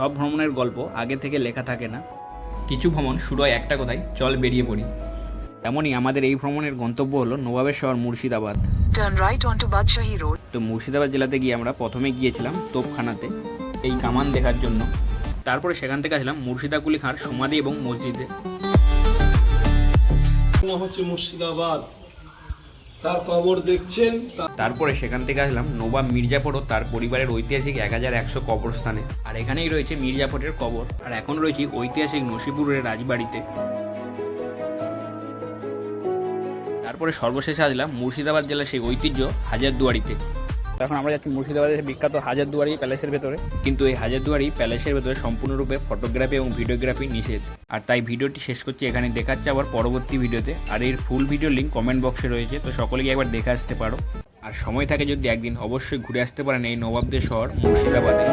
সব ভ্রমণের গল্প আগে থেকে লেখা থাকে না, কিছু ভ্রমণ শুরু হয় একটা কথায়, চল বেরিয়ে পড়ি। তেমনই আমাদের এই ভ্রমণের গন্তব্য হলো নবাবের শহর Murshidabad. Turn right onto Badshaahi Road. তো মুর্শিদাবাদ জেলাতে গিয়ে আমরা প্রথমে গিয়েছিলাম তোপখানাতে এই কামান দেখার জন্য। তারপরে সেখান থেকে আসলাম মুর্শিদাকুলি খাঁর সমাধি এবং মসজিদে। নাম হচ্ছে মুর্শিদাবাদ, তার কবর দেখছেন। তারপরে সেখান থেকে আসলাম নবাব মির্জাফর ও তার পরিবারের ঐতিহাসিক 1100 কবরস্থানে। আর এখানেই রয়েছে মির্জাফরের কবর। আর এখন রয়েছে ঐতিহাসিক নসিপুরের রাজবাড়িতে। তারপরে সর্বশেষে আসলাম মুর্শিদাবাদ জেলার সেই ঐতিহ্য হাজারদুয়ারিতে। এখন আমরা যাচ্ছি মুর্শিদাবাদের বিখ্যাত হাজারদুয়ারি প্যালেসের ভেতরে। কিন্তু এই হাজারদুয়ারি প্যালেসের ভেতরে সম্পূর্ণরূপে ফটোগ্রাফি এবং ভিডিওগ্রাফি নিষেধ। আর তাই ভিডিওটি শেষ করছি এখানে, দেখাচ্ছে আবার পরবর্তী ভিডিওতে। আর এর ফুল ভিডিও লিঙ্ক কমেন্ট বক্সে রয়েছে, তো সকলেই একবার দেখে আসতে পারো। আর সময় থাকে যদি একদিন অবশ্যই ঘুরে আসতে পারেন এই নবাবদের শহর মুর্শিদাবাদে।